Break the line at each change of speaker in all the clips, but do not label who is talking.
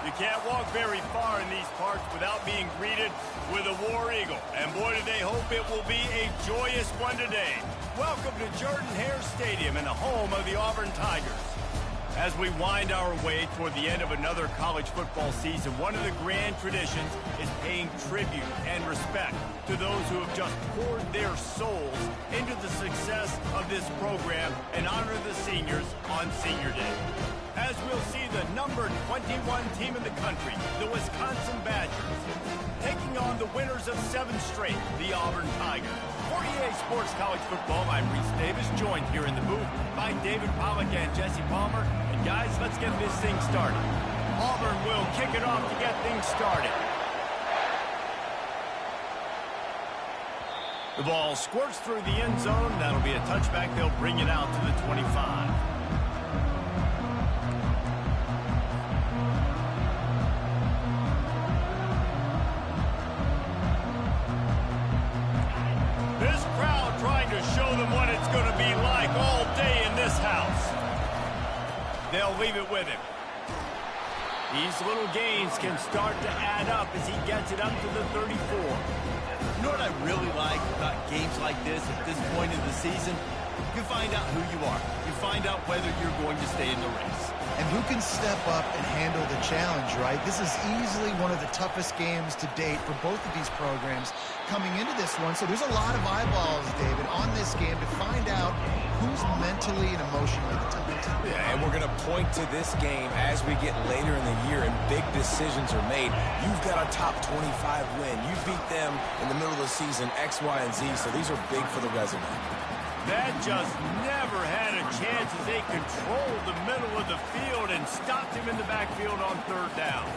You can't walk very far in these parts without being greeted with a War Eagle. And boy, do they hope it will be a joyous one today. Welcome to Jordan-Hare Stadium and the home of the Auburn Tigers. As we wind our way toward the end of another college football season, one of the grand traditions is paying tribute and respect to those who have just poured their souls into the success of this program and honor the seniors on Senior Day. As we'll see the number 21 team in the country, the Wisconsin Badgers, taking on the winners of 7 straight, the Auburn Tigers. For EA Sports College Football, I'm Reese Davis, joined here in the booth by David Pollack and Jesse Palmer. And guys, let's get this thing started. Auburn will kick it off to get things started. The ball squirts through the end zone. That'll be a touchback. They'll bring it out to the 25. This crowd trying to show them what it's going to be like all day in this house. They'll leave it with him. These little gains can start to add up as he gets it up to the 34.
You know what I really like about games like this at this point in the season? You find out who you are. You find out whether you're going to stay in the race.
And who can step up and handle the challenge, right? This is easily one of the toughest games to date for both of these programs coming into this one. So there's a lot of eyeballs, David, on this game to find out who's mentally and emotionally the toughest.
Yeah, and we're going to point to this game as we get later in the year and big decisions are made. You've got a top 25 win. You beat them in the middle of the season, X, Y, and Z, so these are big for the resume.
That just never had a chance as they controlled the middle of the field and stopped him in the backfield on 3rd down.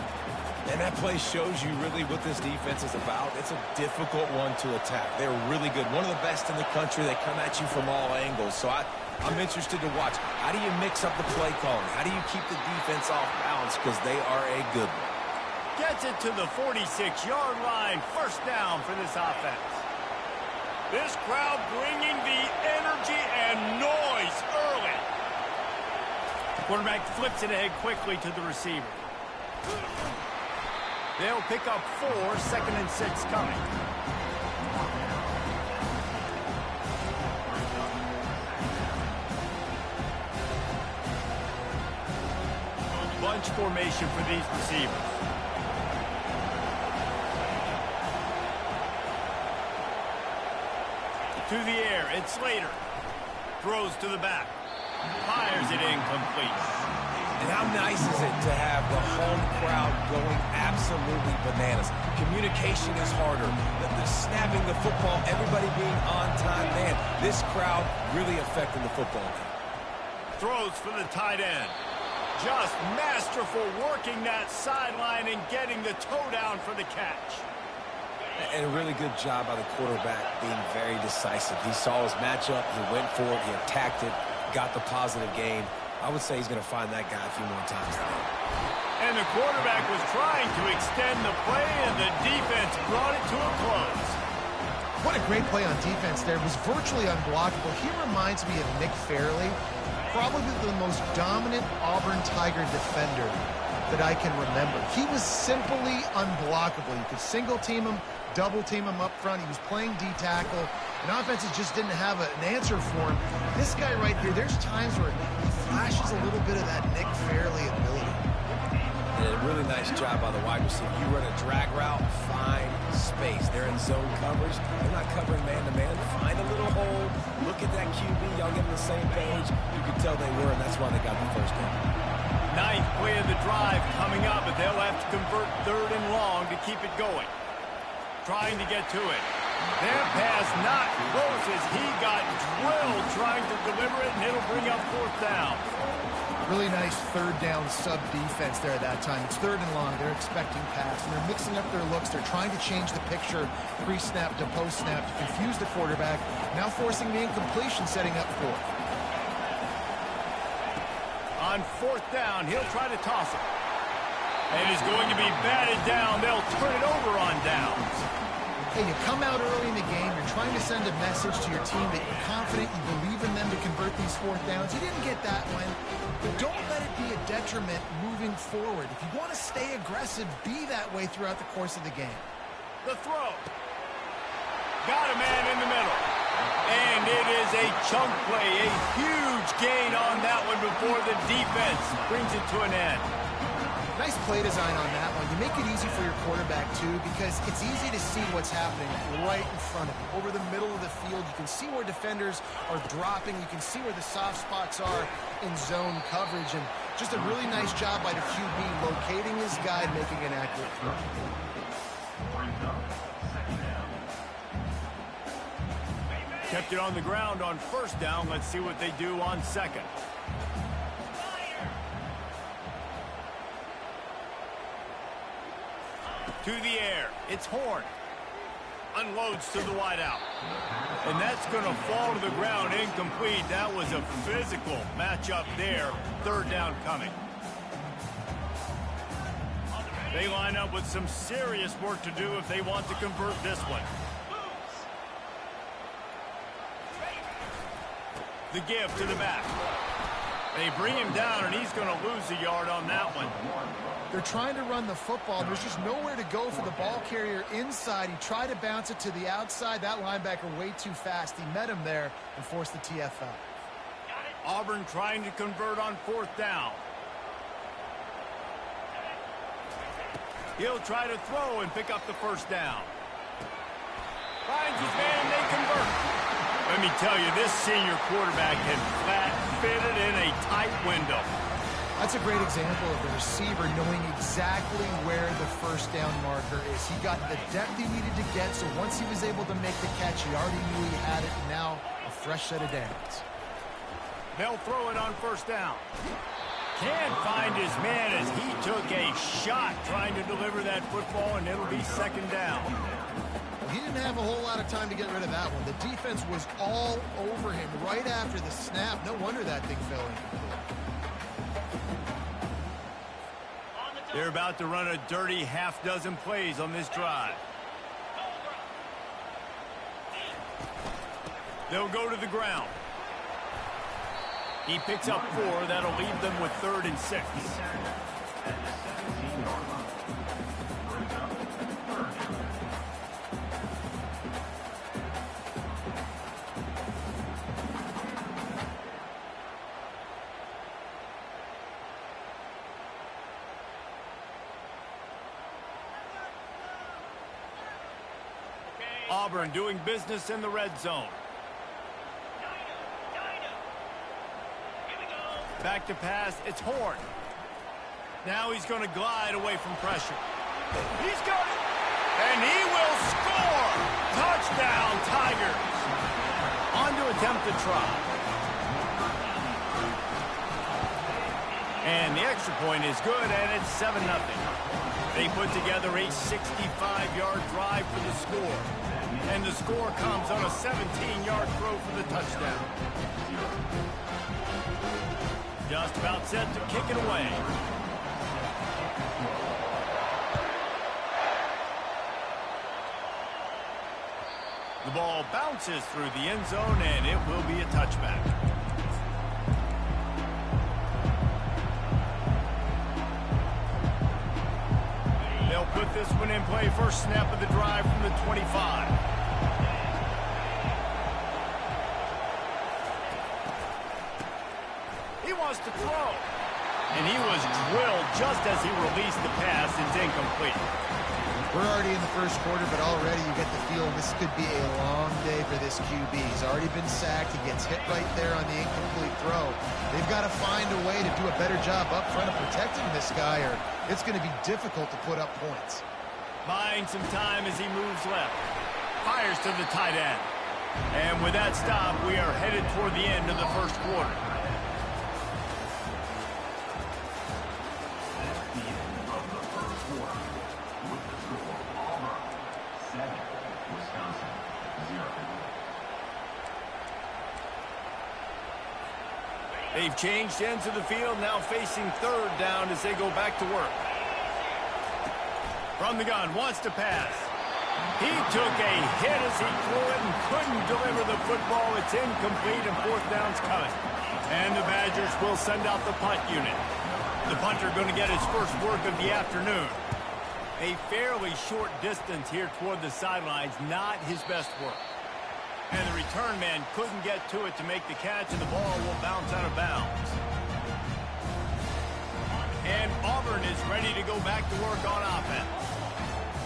And that play shows you really what this defense is about. It's a difficult one to attack. They're really good. One of the best in the country. They come at you from all angles. So I'm interested to watch. How do you mix up the play calling? How do you keep the defense off balance? Because they are a good one.
Gets it to the 46-yard line. 1st down for this offense. This crowd bringing the energy and noise early. Quarterback flips it ahead quickly to the receiver. They'll pick up 4, 2nd and 6 coming. Bunch formation for these receivers. To the air, it's Slater. Throws to the back. Fires it incomplete.
And how nice is it to have the home crowd going absolutely bananas? Communication is harder. The snapping the football, everybody being on time. Man, this crowd really affecting the football game.
Throws for the tight end. Just masterful working that sideline and getting the toe down for the catch.
And a really good job by the quarterback being very decisive. He saw his matchup, he went for it, he attacked it, got the positive gain. I would say he's going to find that guy a few more times today.
And the quarterback was trying to extend the play, and the defense brought it to a close.
What a great play on defense there. It was virtually unblockable. He reminds me of Nick Fairley, probably the most dominant Auburn Tiger defender that I can remember. He was simply unblockable. You could single team him, double team him up front. He was playing D-tackle, and offenses just didn't have an answer for him. This guy right here, there's times where he flashes a little bit of that Nick Fairley ability.
And a really nice job by the wide receiver. You run a drag route, find space. They're in zone coverage. They're not covering man-to-man. Find a little hole. Look at that QB. Y'all get on the same page. You could tell they were, and that's why they got the 1st down.
9th play of the drive coming up, but they'll have to convert 3rd and long to keep it going. Trying to get to it. Their pass not close as he got drilled trying to deliver it, and it'll bring up 4th down.
Really nice 3rd down sub defense there at that time. It's 3rd and long. They're expecting pass, and they're mixing up their looks. They're trying to change the picture pre-snap to post-snap to confuse the quarterback, now forcing the incompletion, setting up 4th.
On 4th down, he'll try to toss it. And is going to be batted down. They'll turn it over on downs.
Hey, you come out early in the game, you're trying to send a message to your team that you're confident, you believe in them to convert these 4th downs. You didn't get that one, but don't let it be a detriment moving forward. If you want to stay aggressive, be that way throughout the course of the game.
The throw. Got a man in the middle. And it is a chunk play, a huge gain on that one before the defense brings it to an end.
Nice play design on that one. You make it easy for your quarterback, too, because it's easy to see what's happening right in front of you. Over the middle of the field, you can see where defenders are dropping. You can see where the soft spots are in zone coverage. And just a really nice job by the QB locating his guy and making an accurate throw.
Kept it on the ground on first down. Let's see what they do on second. To the air. It's Horn. Unloads to the wideout. And that's going to fall to the ground incomplete. That was a physical matchup there. Third down coming. They line up with some serious work to do if they want to convert this one. The give to the back. They bring him down, and he's going to lose a yard on that one.
They're trying to run the football. There's just nowhere to go for the ball carrier inside. He tried to bounce it to the outside. That linebacker way too fast. He met him there and forced the TFL.
Auburn trying to convert on fourth down. He'll try to throw and pick up the first down. Finds his man, and they convert. Let me tell you, this senior quarterback can flat fit it in a tight window.
That's a great example of the receiver knowing exactly where the first down marker is. He got the depth he needed to get, so once he was able to make the catch, he already knew he had it, and now a fresh set of downs.
They'll throw it on first down. Can't find his man as he took a shot trying to deliver that football, and it'll be second down.
He didn't have a whole lot of time to get rid of that one. The defense was all over him right after the snap. No wonder that thing fell incomplete.
They're about to run a dirty half-dozen plays on this drive. They'll go to the ground. He picks up 4. That'll leave them with 3rd and 6. Auburn doing business in the red zone. Back to pass. It's Horn. Now he's going to glide away from pressure. He's got it. And he will score. Touchdown, Tigers. On to attempt the try. And the extra point is good, and it's 7-0. They put together a 65-yard drive for the score. And the score comes on a 17-yard throw for the touchdown. Just about set to kick it away. The ball bounces through the end zone, and it will be a touchback. They'll put this one in play. First snap of the drive from the 25. He wants to throw. And he was drilled just as he released the pass. It's incomplete.
We're already in the first quarter, but already you get the feeling this could be a long day for this QB. He's already been sacked. He gets hit right there on the incomplete throw. They've got to find a way to do a better job up front of protecting this guy, or it's going to be difficult to put up points.
Buying some time as he moves left. Fires to the tight end. And with that stop, we are headed toward the end of the first quarter. They've changed ends of the field, now facing third down as they go back to work. From the gun, wants to pass. He took a hit as he threw it and couldn't deliver the football. It's incomplete and fourth down's coming. And the Badgers will send out the punt unit. The punter going to get his first work of the afternoon. A fairly short distance here toward the sidelines, not his best work. And the return man couldn't get to it to make the catch, and the ball will bounce out of bounds. And Auburn is ready to go back to work on offense.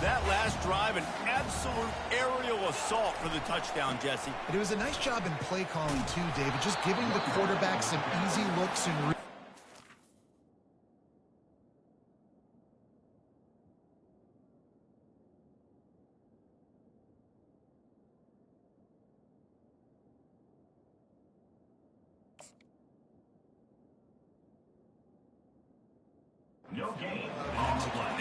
That last drive, an absolute aerial assault for the touchdown, Jesse.
It was a nice job in play calling too, David, just giving the quarterback some easy looks and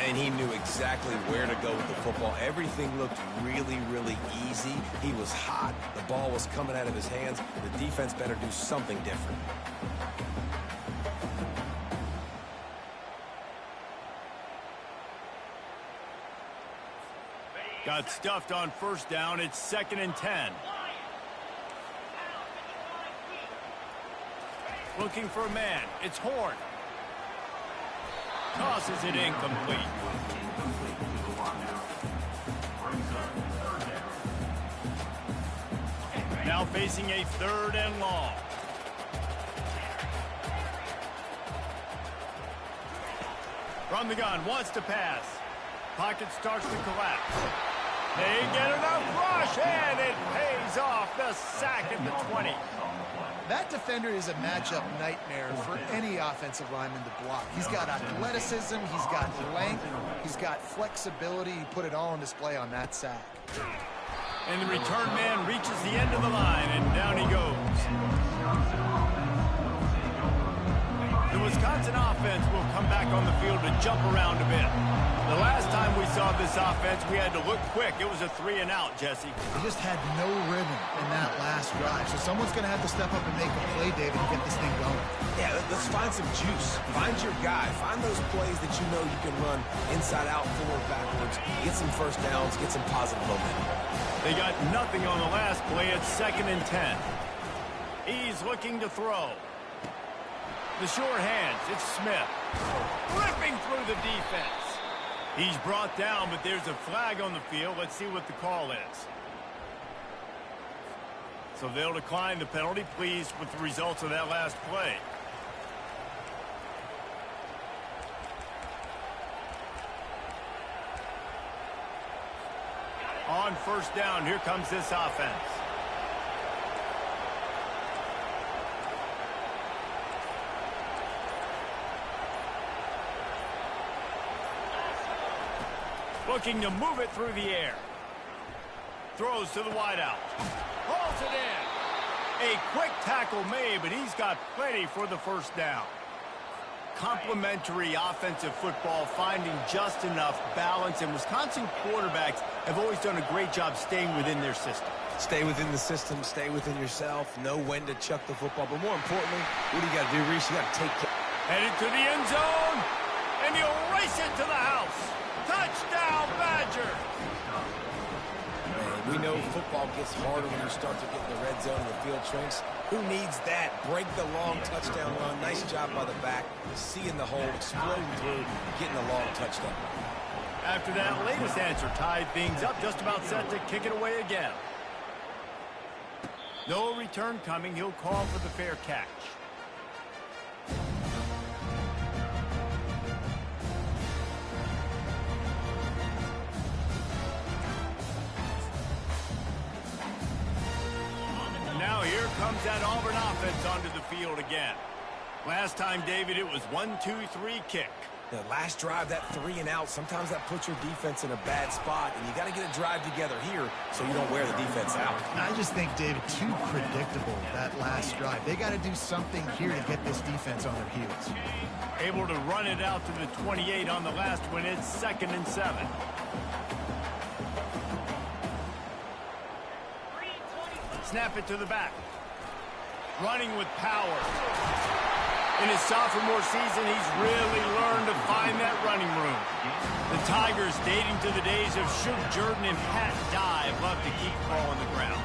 And he knew exactly where to go with the football. Everything looked really, really easy. He was hot. The ball was coming out of his hands. The defense better do something different.
Got stuffed on first down. It's 2nd and 10. Looking for a man. It's Horn. Tosses it incomplete. Now facing a 3rd and long. From the gun, wants to pass. Pocket starts to collapse. They get enough rush, and it pays off. The sack at the 20.
that defender is a matchup nightmare for any offensive lineman to block. He's got athleticism, he's got length, he's got flexibility. He put it all on display on that sack.
And the return man reaches the end of the line, and down he goes. The Wisconsin offense will come back on the field to jump around a bit. The last time we saw this offense, we had to look quick. It was a 3-and-out, Jesse.
They just had no rhythm in that last drive. So someone's going to have to step up and make a play, David, and get this thing going.
Yeah, let's find some juice. Find your guy. Find those plays that you know you can run inside out, forward, backwards. Get some first downs. Get some positive momentum.
They got nothing on the last play. It's 2nd and 10. He's looking to throw. The short hands. It's Smith. Ripping through the defense. He's brought down, but there's a flag on the field. Let's see what the call is. So they'll decline the penalty. Pleased with the results of that last play. On first down, here comes this offense. Looking to move it through the air. Throws to the wideout. Hauls it in. A quick tackle made, but he's got plenty for the first down. Complementary offensive football, finding just enough balance, and Wisconsin quarterbacks have always done a great job staying within their system.
Stay within the system, stay within yourself, know when to chuck the football. But more importantly, what do you got to do, Reese? You got to take care.
Headed to the end zone, and he'll race it to the house. Touchdown, Badger!
Man, we know football gets harder when you start to get in the red zone and the field shrinks. Who needs that? Break the long touchdown run. Nice job by the back. Seeing the hole, exploding through, getting a long touchdown.
After that latest answer tied things up, just about set to kick it away again. No return coming. He'll call for the fair catch. Now here comes that Auburn offense onto the field again. Last time, David, it was 1-2-3 kick.
The last drive, that 3-and-out, sometimes that puts your defense in a bad spot, and you got to get a drive together here so you don't wear the defense out.
I just think, David, too predictable, that last drive. They got to do something here to get this defense on their heels.
Able to run it out to the 28 on the last one. It's 2nd and 7. Snap it to the back. Running with power. In his sophomore season, he's really learned to find that running room. The Tigers, dating to the days of Shug Jordan and Pat Dye, love to keep the ball on the ground.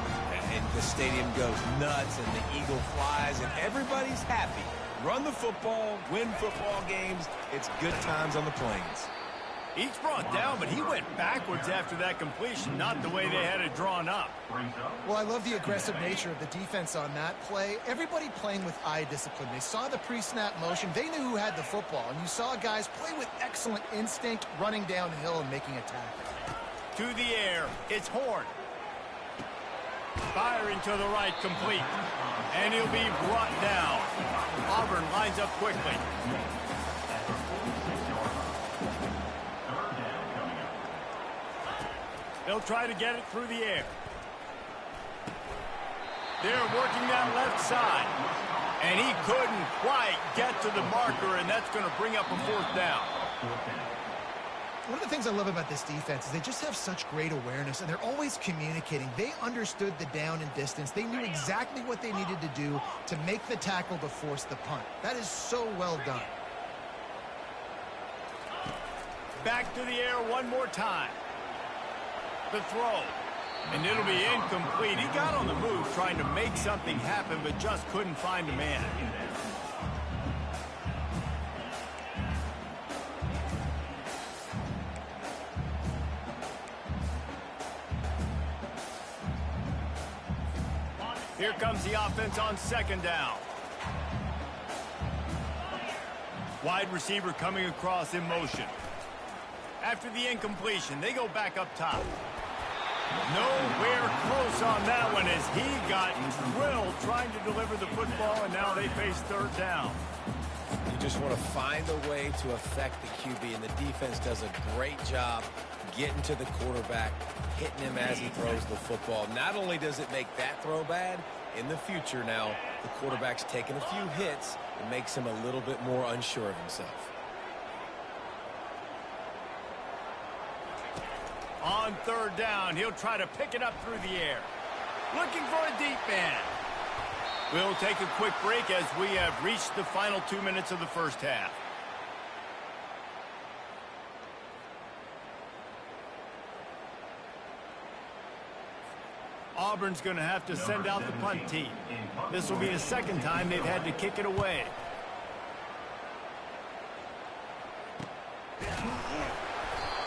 And the stadium goes nuts, and the eagle flies, and everybody's happy Run the football, win football games. It's good times on the Plains.
Each brought down, but he went backwards after that completion, not the way they had it drawn up.
Well, I love the aggressive nature of the defense on that play. Everybody playing with eye discipline. They saw the pre-snap motion. They knew who had the football, and you saw guys play with excellent instinct, running downhill and making a tackle.
To the air, it's Horn. Firing to the right, complete. And he'll be brought down. Auburn lines up quickly. They'll try to get it through the air. They're working that left side. And he couldn't quite get to the marker, and that's going to bring up a 4th down.
One of the things I love about this defense is they just have such great awareness, and they're always communicating. They understood the down and distance. They knew exactly what they needed to do to make the tackle to force the punt. That is so well done.
Back to the air one more time. The throw. And it'll be incomplete. He got on the move trying to make something happen, but just couldn't find a man. Here comes the offense on 2nd down. Wide receiver coming across in motion. After the incompletion, they go back up top. Nowhere close on that one as he got drilled trying to deliver the football, and now they face 3rd down.
You just want to find a way to affect the QB, and the defense does a great job getting to the quarterback, hitting him as he throws the football. Not only does it make that throw bad, in the future now, the quarterback's taking a few hits and makes him a little bit more unsure of himself.
On 3rd down, he'll try to pick it up through the air. Looking for a deep man. We'll take a quick break as we have reached the final 2 minutes of the first half. Auburn's going to have to send out the punt team. This will be the 2nd time they've had to kick it away.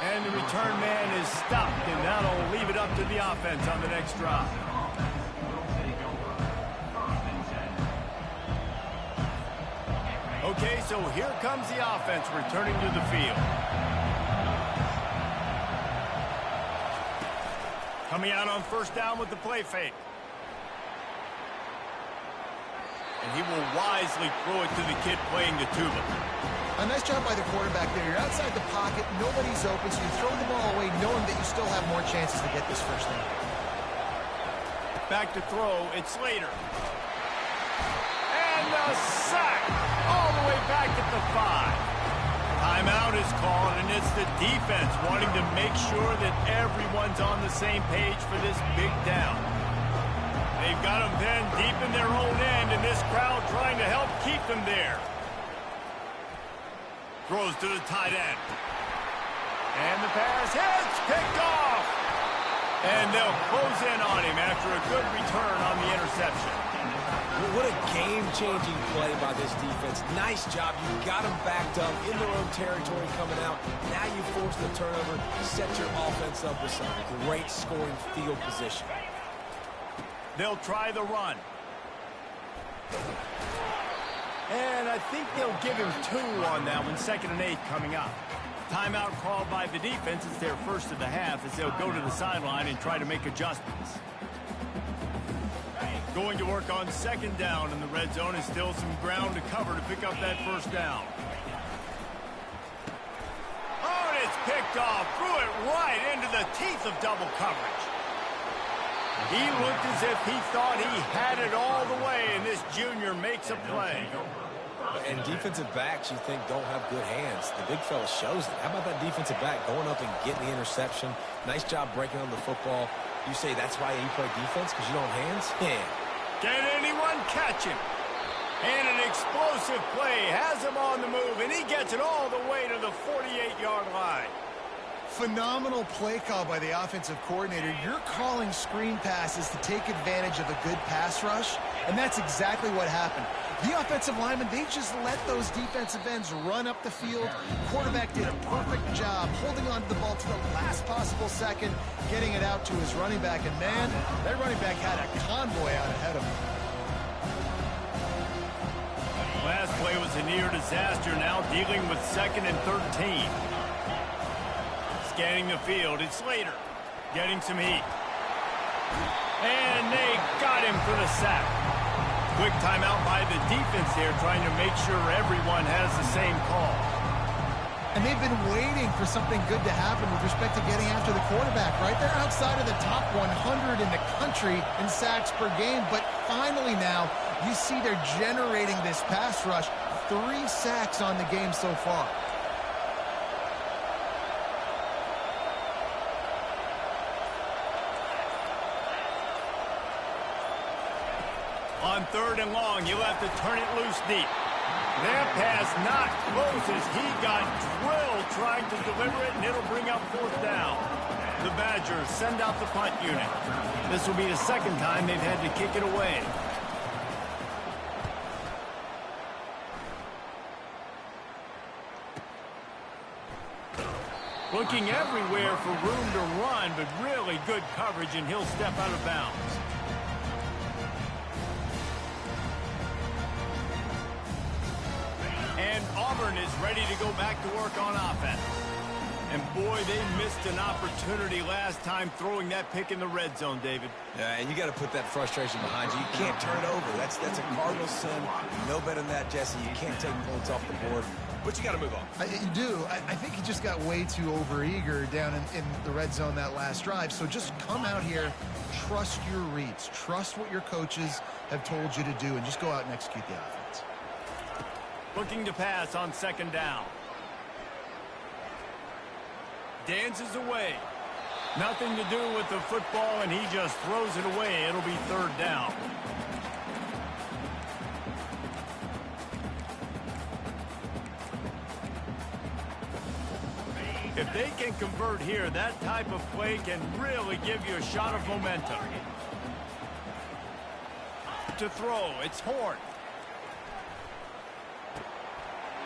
And the return man is stopped, and that'll leave it up to the offense on the next drive. Okay, so here comes the offense returning to the field. Coming out on 1st down with the play fake. And he will wisely throw it to the kid playing the tuba.
A nice job by the quarterback there. You're outside the pocket, nobody's open, so you throw the ball away knowing that you still have more chances to get this 1st down.
Back to throw, it's Slater. And the sack all the way back at the 5. Timeout is called, and it's the defense wanting to make sure that everyone's on the same page for this big down. They've got them pinned deep in their own end, and this crowd trying to help keep them there. Throws to the tight end. And the pass hits, picked off. And they'll close in on him after a good return on the interception.
What a game-changing play by this defense. Nice job. You got them backed up in their own territory coming out. Now you force the turnover, set your offense up with some great scoring field position.
They'll try the run. And I think they'll give him 2 on that one. 2nd and 8 coming up. Timeout called by the defense. It's their 1st of the half as they'll go to the sideline and try to make adjustments. Going to work on 2nd down in the red zone, and still some ground to cover to pick up that 1st down. Oh, and it's picked off. Threw it right into the teeth of double coverage. He looked as if he thought he had it all the way, and this junior makes a play.
And defensive backs, you think, don't have good hands. The big fella shows it. How about that defensive back going up and getting the interception? Nice job breaking on the football. You say that's why you play defense, because you don't have hands? Yeah.
Can anyone catch him? And an explosive play has him on the move, and he gets it all the way to the 48-yard line.
Phenomenal play call by the offensive coordinator. You're calling screen passes to take advantage of a good pass rush, and that's exactly what happened. The offensive linemen, they just let those defensive ends run up the field. Quarterback did a perfect job holding on to the ball to the last possible second, getting it out to his running back. And, man, that running back had a convoy out ahead of him.
Last play was a near disaster, now dealing with 2nd and 13. Scanning the field, it's Slater getting some heat. And they got him for the sack. Quick timeout by the defense there, trying to make sure everyone has the same call.
And they've been waiting for something good to happen with respect to getting after the quarterback, right? They're outside of the top 100 in the country in sacks per game, but finally now you see they're generating this pass rush. 3 sacks on the game so far.
On 3rd and long, he'll have to turn it loose deep. That pass not close as he got drilled trying to deliver it, and it'll bring up 4th down. The Badgers send out the punt unit. This will be the 2nd time they've had to kick it away. Looking everywhere for room to run, but really good coverage, and he'll step out of bounds. And Auburn is ready to go back to work on offense. And boy, they missed an opportunity last time throwing that pick in the red zone, David.
Yeah, and you got to put that frustration behind you. You can't turn it over. That's a cardinal sin. You know better than that, Jesse. You can't take points off the board, but you got to move on.
You do. I think he just got way too overeager down in the red zone that last drive. So just come out here, trust your reads, trust what your coaches have told you to do, and just go out and execute the offense.
Looking to pass on 2nd down. Dances away. Nothing to do with the football, and he just throws it away. It'll be 3rd down. If they can convert here, that type of play can really give you a shot of momentum. To throw, it's Horn.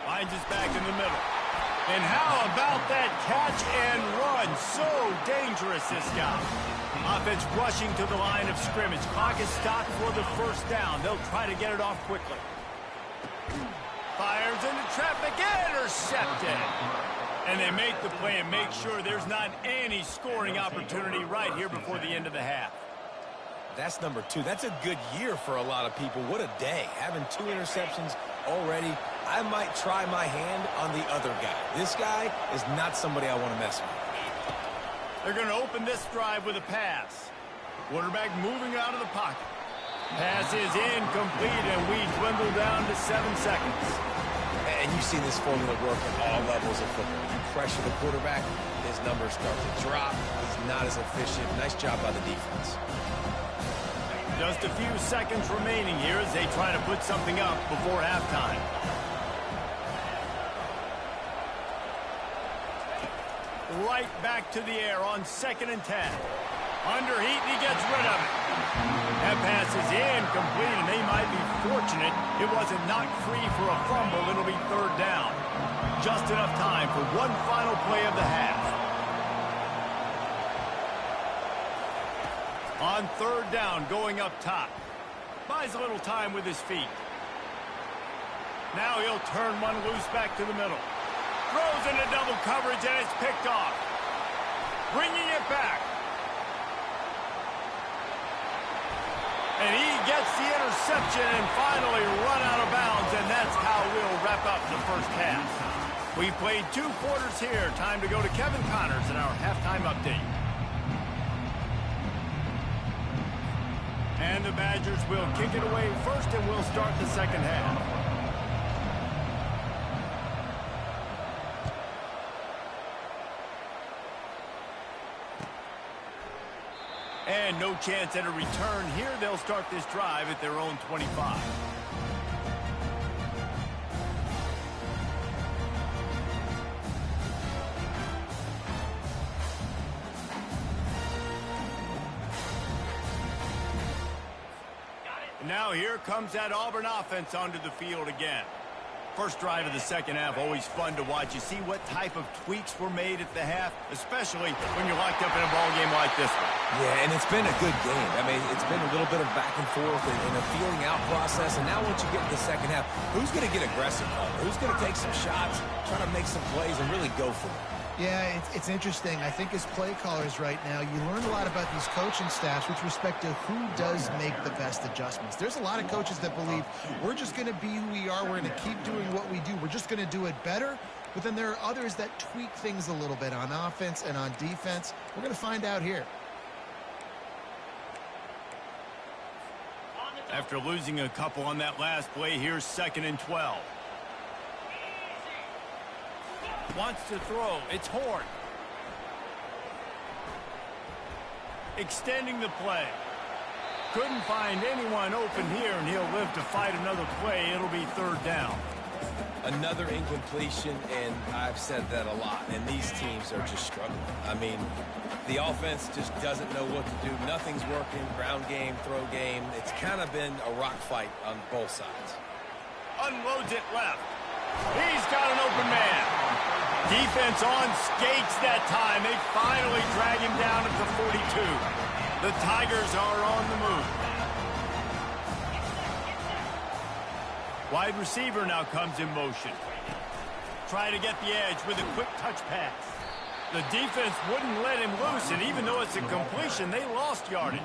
Finds his back in the middle. And how about that catch and run? So dangerous, this guy. Offense rushing to the line of scrimmage. Clock is stopped for the 1st down. They'll try to get it off quickly. Fires into traffic, intercepted. And they make the play and make sure there's not any scoring opportunity right here before the end of the half.
That's number 2. That's a good year for a lot of people. What a day. Having 2 interceptions already. I might try my hand on the other guy. This guy is not somebody I want to mess with.
They're going to open this drive with a pass. Quarterback moving out of the pocket. Pass is incomplete, and we dwindle down to 7 seconds.
And you've seen this formula work at all levels of football. You pressure the quarterback, his numbers start to drop. He's not as efficient. Nice job by the defense.
Just a few seconds remaining here as they try to put something up before halftime. Right back to the air on 2nd and 10. Under heat, and he gets rid of it. That pass is incomplete, and they might be fortunate it wasn't knocked free for a fumble. It'll be 3rd down. Just enough time for one final play of the half. On 3rd down, going up top. Buys a little time with his feet. Now he'll turn one loose back to the middle. Throws into double coverage, and it's picked off. Bringing it back. And he gets the interception and finally run out of bounds, and that's how we'll wrap up the 1st half. We've played 2 quarters here. Time to go to Kevin Connors in our halftime update. And the Badgers will kick it away first, and we'll start the 2nd half. And no chance at a return here. They'll start this drive at their own 25. Now here comes that Auburn offense onto the field again. First drive of the second half, always fun to watch. You see what type of tweaks were made at the half, especially when you're locked up in a ball game like this one.
Yeah, and it's been a good game. I mean, it's been a little bit of back and forth and a feeling out process. And now once you get to the second half, who's going to get aggressive? Who's going to take some shots, try to make some plays, and really go for it?
Yeah, it's interesting. I think as play callers right now, you learn a lot about these coaching staffs with respect to who does make the best adjustments. There's a lot of coaches that believe we're just going to be who we are. We're going to keep doing what we do. We're just going to do it better. But then there are others that tweak things a little bit on offense and on defense. We're going to find out here.
After losing a couple on that last play, here's 2nd and 12. Wants to throw. It's Horn. Extending the play. Couldn't find anyone open here, and he'll live to fight another play. It'll be 3rd down.
Another incompletion, and I've said that a lot, and these teams are just struggling. I mean, the offense just doesn't know what to do. Nothing's working. Ground game, throw game. It's kind of been a rock fight on both sides.
Unloads it left. He's got an open man. Defense on skates that time. They finally drag him down at the 42. The Tigers are on the move. Wide receiver now comes in motion. Try to get the edge with a quick touch pass. The defense wouldn't let him loose, and even though it's a completion, they lost yardage.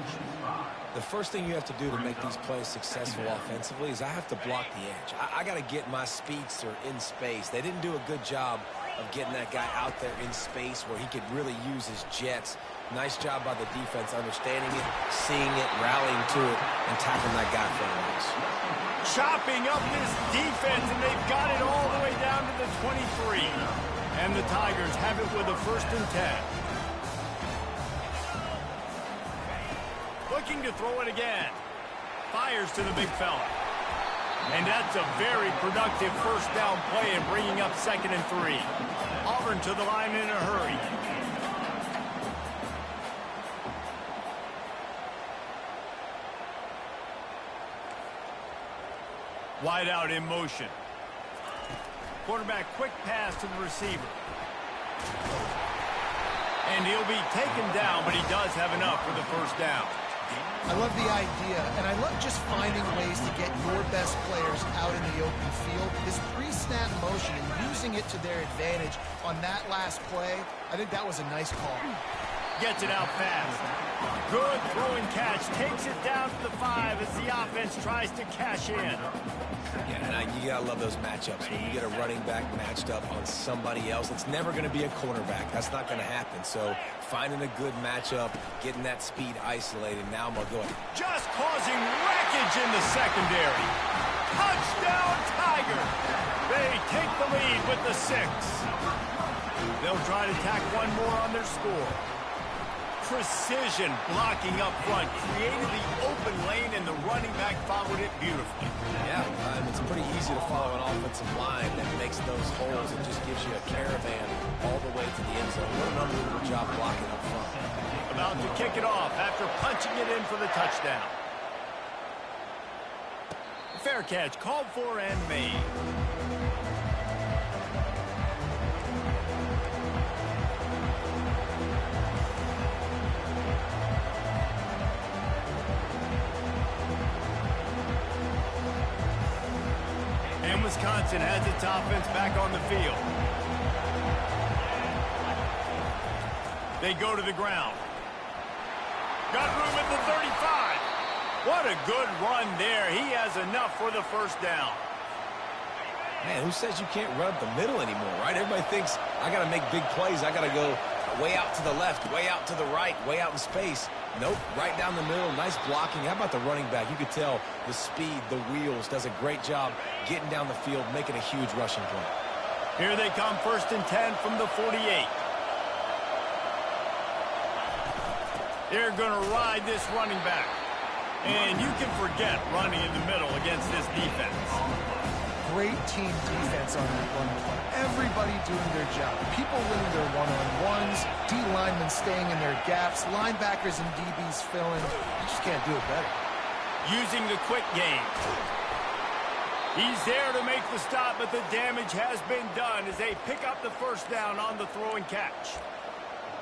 The first thing you have to do to make these plays successful offensively is I have to block the edge. I got to get my speedster in space. They didn't do a good job of getting that guy out there in space where he could really use his jets. Nice job by the defense understanding it, seeing it, rallying to it, and tackling that guy for a loss.
Chopping up this defense, and they've got it all the way down to the 23. And the Tigers have it with a 1st and 10. Looking to throw it again. Fires to the big fella. And that's a very productive 1st down play and bringing up 2nd and 3. Auburn to the line in a hurry. Wide out in motion. Quarterback quick pass to the receiver. And he'll be taken down, but he does have enough for the 1st down.
I love the idea, and I love just finding ways to get your best players out in the open field. This pre-snap motion and using it to their advantage on that last play, I think that was a nice call.
Gets it out fast. Good throwing catch. Takes it down to the 5 as the offense tries to cash in.
Yeah, and you got to love those matchups. When you get a running back matched up on somebody else, it's never going to be a cornerback. That's not going to happen. So finding a good matchup, getting that speed isolated. Now I'm going to go ahead.
Just causing wreckage in the secondary. Touchdown, Tiger. They take the lead with the 6. They'll try to tack one more on their score. Precision blocking up front, created the open lane, and the running back followed it beautifully.
Yeah, it's pretty easy to follow an offensive line that makes those holes and just gives you a caravan all the way to the end zone. What an unbelievable job blocking up front.
About to kick it off after punching it in for the touchdown. Fair catch, called for and made. Wisconsin has its offense back on the field. They go to the ground. Got room at the 35. What a good run there. He has enough for the 1st down.
Man, who says you can't run up the middle anymore, right? Everybody thinks I got to make big plays. I got to go way out to the left, way out to the right, way out in space. Nope, right down the middle. Nice blocking. How about the running back? You could tell the speed, the wheels, does a great job getting down the field, making a huge rushing play.
Here they come, 1st and 10 from the 48. They're going to ride this running back. And you can forget running in the middle against this defense.
Great team defense on that run play. Everybody doing their job. People winning their one-on-ones, D linemen staying in their gaps, linebackers and DBs filling. You just can't do it better.
using the quick game. He's there to make the stop, but the damage has been done as they pick up the first down on the throw and catch.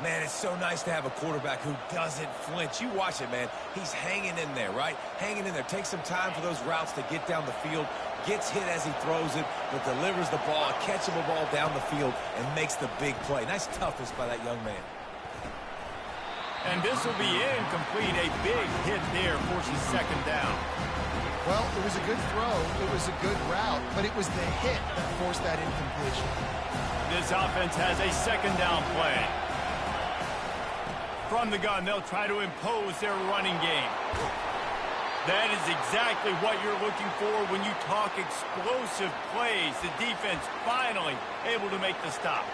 Man, it's so nice to have a quarterback who doesn't flinch. You watch it, man. He's hanging in there, right? Hanging in there. Takes some time for those routes to get down the field. Gets hit as he throws it, but delivers the ball, a catchable ball down the field, and makes the big play. Nice toughness by that young man.
And this will be incomplete. A big hit there forces second down.
Well, it was a good throw. It was a good route, but it was the hit that forced that incompletion.
This offense has a second down play. From the gun, they'll try to impose their running game. That is exactly what you're looking for when you talk explosive plays. The defense finally able to make the stop.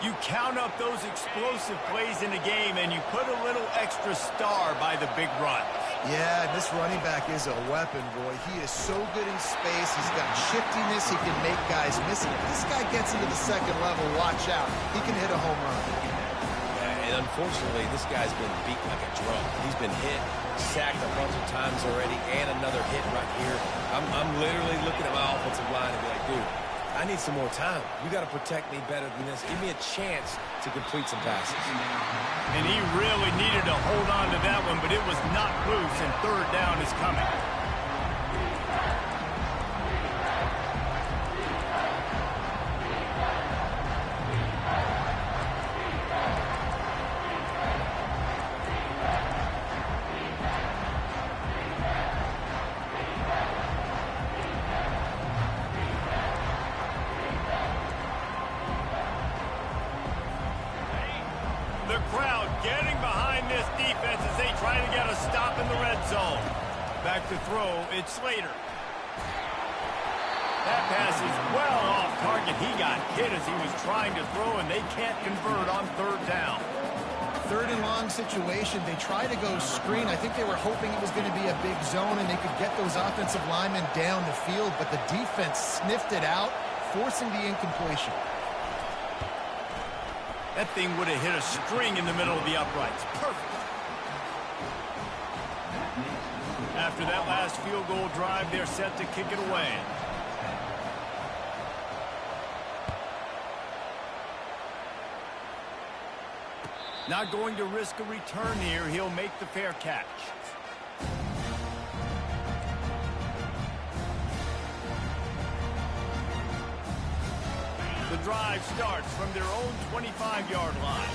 You count up those explosive plays in the game, and you put a little extra star by the big run.
Yeah, this running back is a weapon, boy. He is so good in space. He's got shiftiness. He can make guys miss it. If this guy gets into the second level, watch out. He can hit a home run.
And unfortunately, this guy's been beat like a drum. He's been hit, sacked a bunch of times already, and another hit right here. I'm literally looking at my offensive line and be like, dude, I need some more time. You got to protect me better than this. Give me a chance to complete some passes.
And he really needed to hold on to that one, but it was not loose, and third down is coming. The crowd getting behind this defense as they try to get a stop in the red zone. Back to throw, it's Slater. That pass is well off target. He got hit as he was trying to throw, and they can't convert on third down.
Third and long situation. They try to go screen. I think they were hoping it was going to be a big zone and they could get those offensive linemen down the field, but the defense sniffed it out, forcing the incompletion.
That thing would have hit a string in the middle of the uprights. Perfect. After that last field goal drive, they're set to kick it away. Not going to risk a return here. He'll make the fair catch. The drive starts from their own 25-yard line.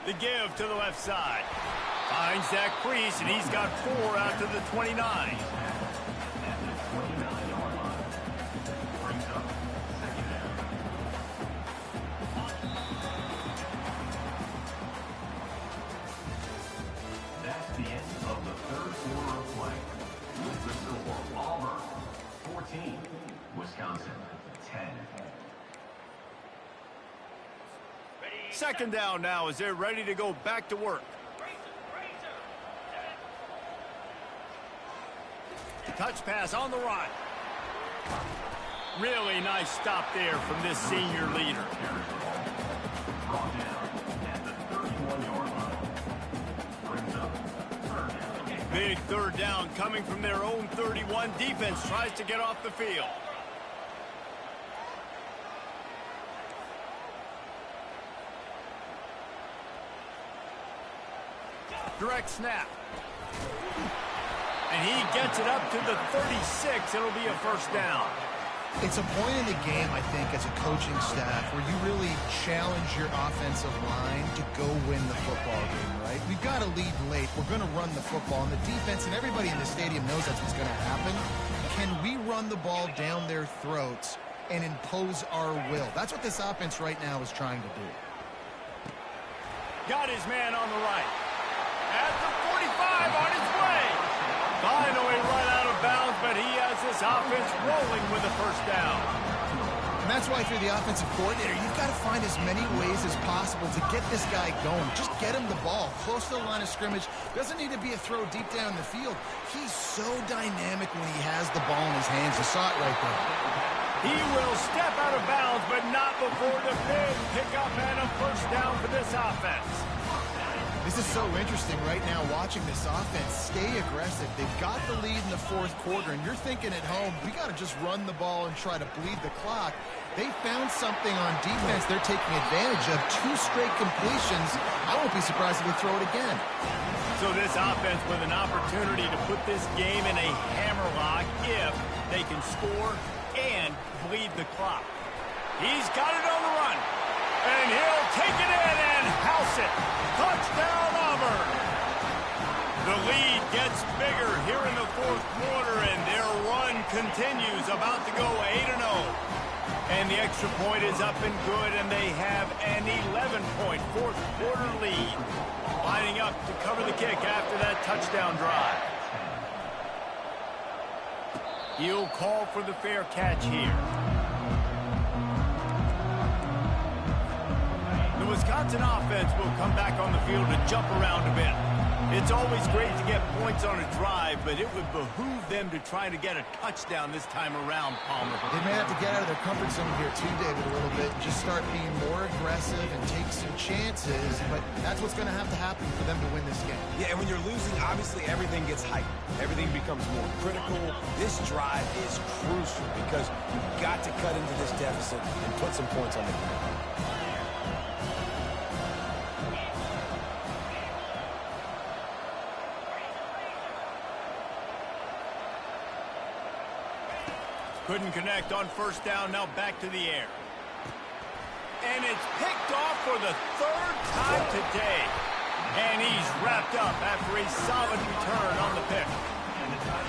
The give to the left side. Finds that crease, and he's got 4 out to the 29.
That's the end of the third quarter of play. With the score, Auburn 14, Wisconsin 10.
Second down now as they're ready to go back to work. Touch pass on the right. Really nice stop there from this senior leader.
Brought down at the 31-yard line. Brings up third down.
Big third down coming from their own 31. Defense tries to get off the field. Direct snap. And he gets it up to the 36. It'll be a first down.
It's a point in the game, I think, as a coaching staff where you really challenge your offensive line to go win the football game, right? We've got to lead late. We're going to run the football, and the defense and everybody in the stadium knows that's what's going to happen. Can we run the ball down their throats and impose our will? That's what this offense right now is trying to do.
Got his man on the right. At the 45 on his way. Finally run out of bounds, but he has this offense rolling with a first down.
And that's why if you're the offensive coordinator, you've got to find as many ways as possible to get this guy going. Just get him the ball close to the line of scrimmage. Doesn't need to be a throw deep down the field. He's so dynamic when he has the ball in his hands. You saw it right there.
He will step out of bounds, but not before the big pickup and a first down for this offense.
This is so interesting right now watching this offense stay aggressive. They've got the lead in the fourth quarter, and you're thinking at home, we got to just run the ball and try to bleed the clock. They found something on defense they're taking advantage of. 2 straight completions. I won't be surprised if they throw it again.
So this offense with an opportunity to put this game in a hammerlock if they can score and bleed the clock. He's got it on the run. And he'll take it in and house it. Touchdown, Auburn. The lead gets bigger here in the fourth quarter, and their run continues, about to go 8-0. And the extra point is up and good, and they have an 11-point fourth quarter lead. Lining up to cover the kick after that touchdown drive. He'll call for the fair catch here. The Wisconsin offense will come back on the field to jump around a bit. It's always great to get points on a drive, but it would behoove them to try to get a touchdown this time around, Palmer.
They may have to get out of their comfort zone here too, David, a little bit, and just start being more aggressive and take some chances, but that's what's going to have to happen for them to win this game.
Yeah, and when you're losing, obviously everything gets hyped. Everything becomes more critical. This drive is crucial because you've got to cut into this deficit and put some points on the board.
Couldn't connect on first down, now back to the air. And it's picked off for the 3rd time today. And he's wrapped up after a solid return on the pick.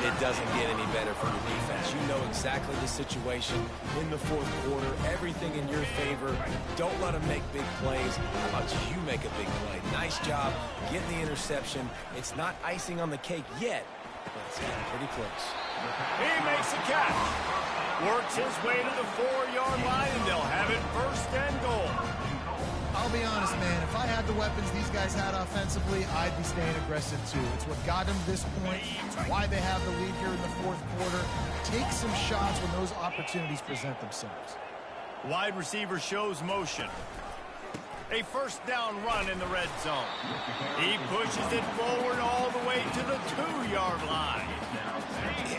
It doesn't get any better for the defense. You know exactly the situation in the fourth quarter. Everything in your favor. Don't let them make big plays. How about you make a big play? Nice job getting the interception. It's not icing on the cake yet, but it's getting pretty close.
He makes the catch. Works his way to the 4-yard line, and they'll have it 1st and goal.
I'll be honest, man. If I had the weapons these guys had offensively, I'd be staying aggressive too. It's what got them to this point. It's why they have the lead here in the fourth quarter. Take some shots when those opportunities present themselves.
Wide receiver shows motion. A first down run in the red zone. He pushes it forward all the way to the 2-yard line.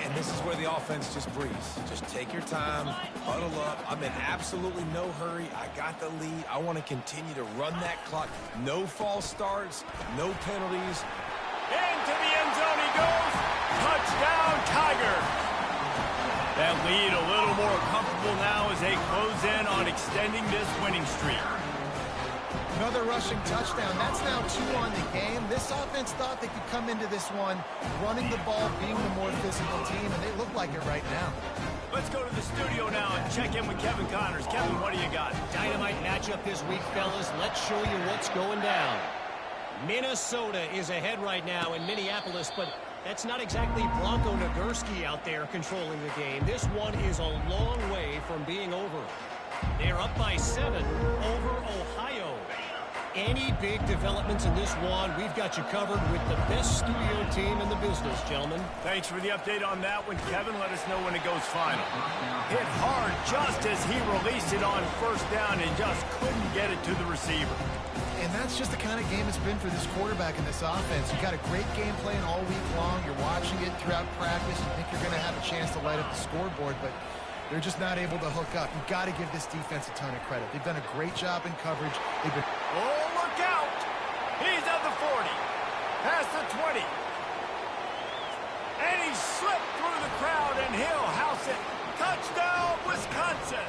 And this is where the offense just breathes. Just take your time, huddle up. I'm in absolutely no hurry. I got the lead. I want to continue to run that clock. No false starts, no penalties.
Into the end zone he goes. Touchdown, Tiger. That lead a little more comfortable now as they close in on extending this winning streak.
Another rushing touchdown. That's now 2 on the game. This offense thought they could come into this one running the ball, being the more physical team, and they look like it right now.
Let's go to the studio now and check in with Kevin Connors. Kevin, what do you got?
Dynamite matchup this week, fellas. Let's show you what's going down. Minnesota is ahead right now in Minneapolis, but that's not exactly Bronco Nagurski out there controlling the game. This one is a long way from being over. They're up by 7 over Ohio. Any big developments in this one, we've got you covered with the best studio team in the business, gentlemen.
Thanks for the update on that one, Kevin. Let us know when it goes final. Hit hard just as he released it on first down and just couldn't get it to the receiver.
And that's just the kind of game it's been for this quarterback in this offense. You've got a great game plan all week long. You're watching it throughout practice. You think you're going to have a chance to light up the scoreboard, but they're just not able to hook up. You've got to give this defense a ton of credit. They've done a great job in coverage. They've been...
Oh, look out! He's at the 40. Past the 20. And he slipped through the crowd, and he'll house it. Touchdown, Wisconsin!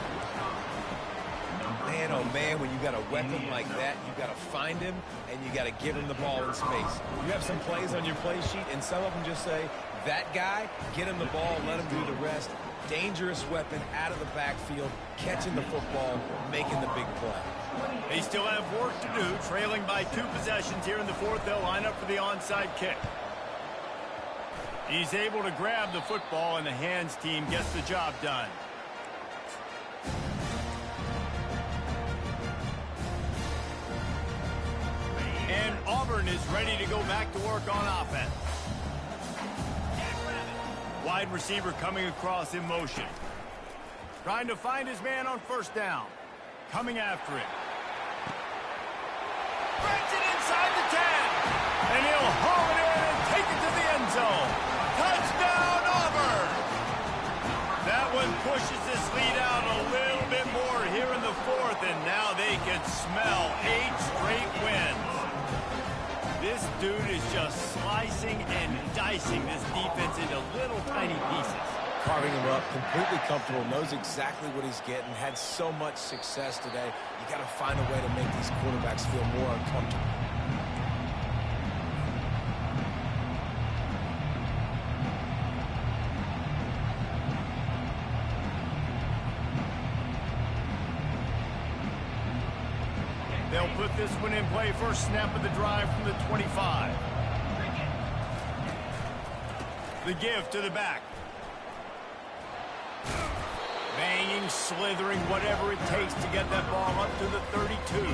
Man, oh man, when you got a weapon like that, you got to find him, and you got to give him the ball in space. You have some plays on your play sheet, and some of them just say, that guy, get him the ball, let him do the rest. Dangerous weapon out of the backfield, catching the football, making the big play.
They still have work to do, trailing by 2 possessions here in the fourth. They'll line up for the onside kick. He's able to grab the football, and the hands team gets the job done. And Auburn is ready to go back to work on offense. Wide receiver coming across in motion. Trying to find his man on first down. Coming after it. Brings it inside the 10. He'll haul it in and take it to the end zone. Touchdown, Auburn! That one pushes this lead out a little bit more here in the fourth, and now they can smell 8 straight wins. This dude is just slicing and dicing this defense into little tiny pieces.
Carving him up, completely comfortable, knows exactly what he's getting, had so much success today. You got to find a way to make these quarterbacks feel more uncomfortable.
They'll put this one in play. First snap of the drive from the 25. The give to the back. Banging, slithering, whatever it takes to get that ball up to the 32.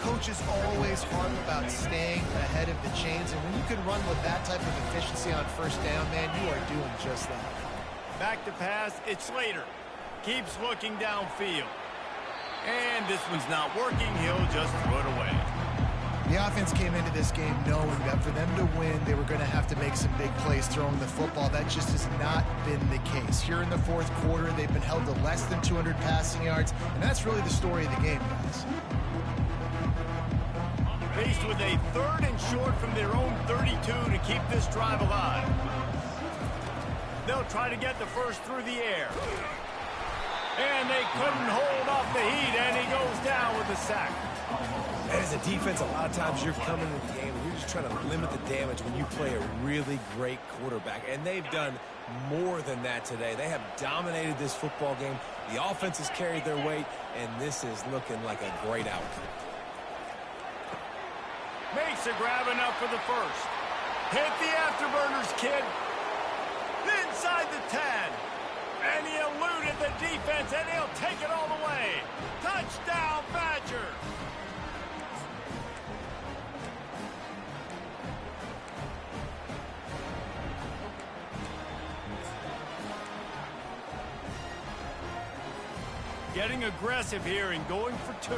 Coaches always harp about staying ahead of the chains, and when you can run with that type of efficiency on first down, man, you are doing just that.
Back to pass, it's Slater. Keeps looking downfield. And this one's not working, he'll just throw it away.
The offense came into this game knowing that for them to win, they were going to have to make some big plays throwing the football. That just has not been the case. Here in the fourth quarter, they've been held to less than 200 passing yards, and that's really the story of the game, guys.
Faced with a 3rd and short from their own 32 to keep this drive alive. They'll try to get the first through the air. And they couldn't hold off the heat, and he goes down with a sack.
And as a defense, a lot of times you're coming into the game and you're just trying to limit the damage when you play a really great quarterback. And they've done more than that today. They have dominated this football game. The offense has carried their weight, and this is looking like a great outcome.
Makes a grab enough for the first. Hit the afterburners, kid. Inside the 10. And he eluded the defense, and he'll take it all the way. Touchdown, Badger. Getting aggressive here and going for 2.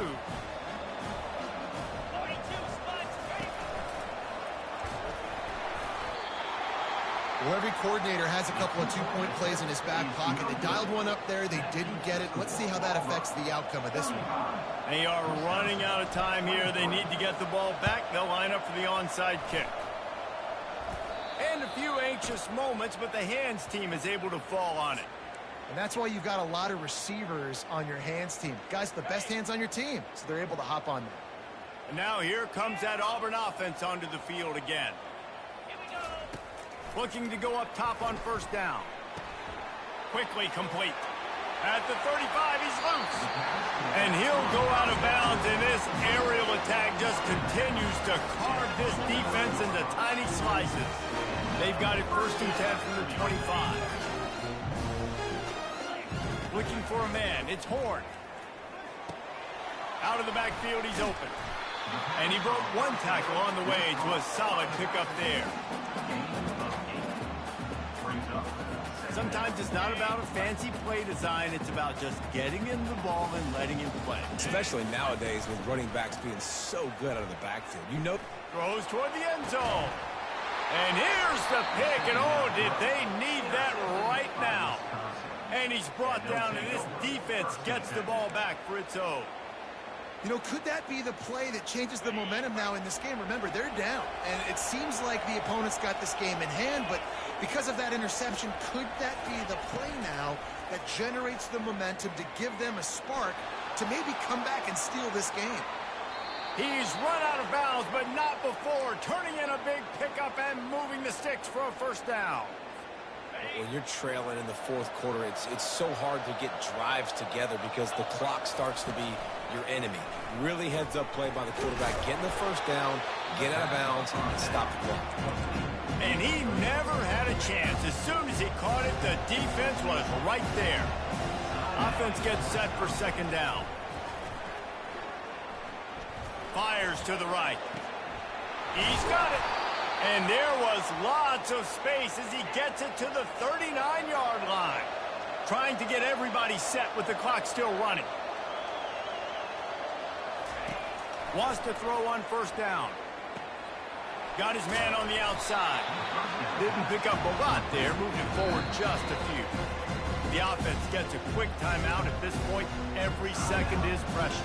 Well, every coordinator has a couple of two-point plays in his back pocket. They dialed one up there. They didn't get it. Let's see how that affects the outcome of this one.
They are running out of time here. They need to get the ball back. They'll line up for the onside kick. And a few anxious moments, but the hands team is able to fall on it.
And that's why you've got a lot of receivers on your hands team. Guys, the best hands on your team, so they're able to hop on there.
And now here comes that Auburn offense onto the field again. Looking to go up top on first down. Quickly complete. At the 35, he's loose. And he'll go out of bounds, and this aerial attack just continues to carve this defense into tiny slices. They've got it 1st and 10 from the 25. Looking for a man. It's Horn. Out of the backfield, he's open. And he broke one tackle on the way to a solid pickup there. Sometimes it's not about a fancy play design. It's about just getting him the ball and letting him play.
Especially nowadays with running backs being so good out of the backfield. You know,
Throws toward the end zone. And here's the pick. And oh, did they need that right now. And he's brought down, and this defense gets the ball back for its own.
You know, could that be the play that changes the momentum now in this game? Remember, they're down, and it seems like the opponent's got this game in hand, but because of that interception, could that be the play now that generates the momentum to give them a spark to maybe come back and steal this game?
He's run out of bounds, but not before, turning in a big pickup and moving the sticks for a first down.
when you're trailing in the fourth quarter, it's so hard to get drives together because the clock starts to be your enemy. Really heads-up play by the quarterback. Getting the first down, get out of bounds, and stop the clock.
And he never had a chance. As soon as he caught it, the defense was right there. Offense gets set for second down. Fires to the right. He's got it. And there was lots of space as he gets it to the 39-yard line. Trying to get everybody set with the clock still running. Wants to throw on first down. Got his man on the outside. Didn't pick up a lot there, moving forward just a few. The offense gets a quick timeout. At this point, every second is precious.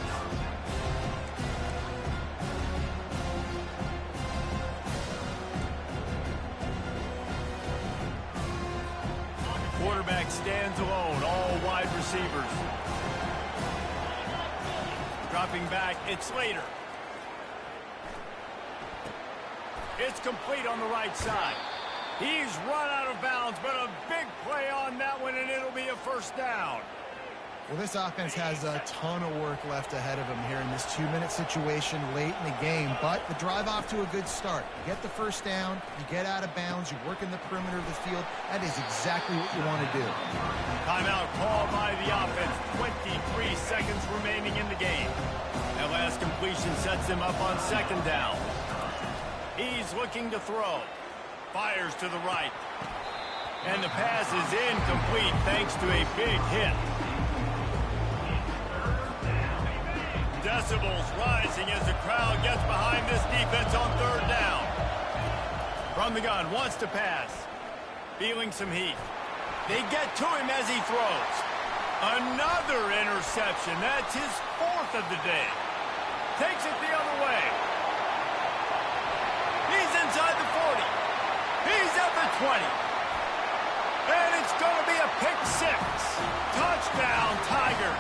Quarterback stands alone, all wide receivers. Dropping back, it's Slater. It's complete on the right side. He's run out of bounds, but a big play on that one, and it'll be a first down.
Well, this offense has a ton of work left ahead of them here in this 2-minute situation late in the game, but the drive off to a good start. You get the first down, you get out of bounds, you work in the perimeter of the field. That is exactly what you want to do.
Timeout called by the offense. 23 seconds remaining in the game. That last completion sets him up on second down. He's looking to throw. Fires to the right. And the pass is incomplete thanks to a big hit. Decibels rising as the crowd gets behind this defense on third down. From the gun, wants to pass. Feeling some heat. They get to him as he throws. Another interception. That's his fourth of the day. Takes it the other way. He's inside the 40. He's at the 20. And it's going to be a pick six. Touchdown, Tigers.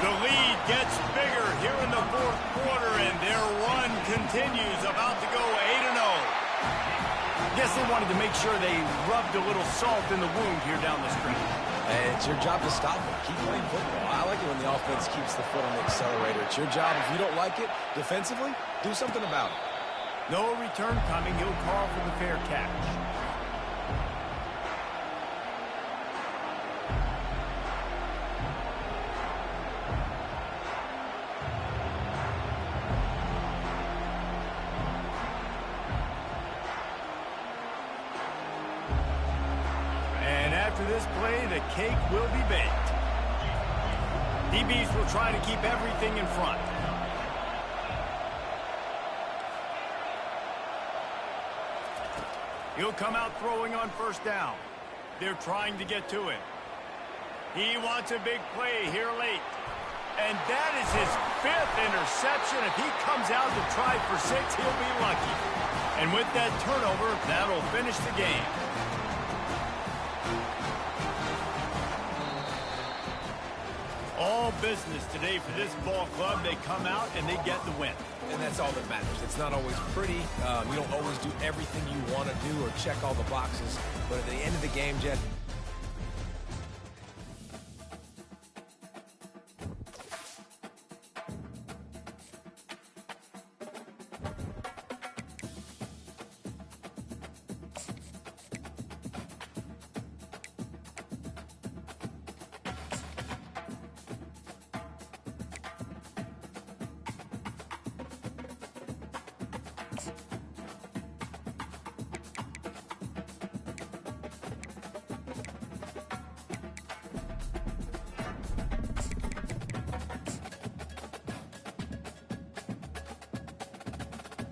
The lead gets bigger here in the fourth quarter, and their run continues, about to go 8-0. Guess they wanted to make sure they rubbed a little salt in the wound here down the stretch.
And it's your job to stop it. Keep playing football. I like it when the offense keeps the foot on the accelerator. It's your job. If you don't like it defensively, do something about it.
No return coming. He'll call for the fair catch. After this play, the cake will be baked. DBs will try to keep everything in front. He'll come out throwing on first down. They're trying to get to him. He wants a big play here late. And that is his fifth interception. If he comes out to try for 6, he'll be lucky. And with that turnover, that'll finish the game. All business today for this ball club. They come out and they get the win.
And that's all that matters. It's not always pretty. You don't always do everything you want to do or check all the boxes. But at the end of the game, Jet,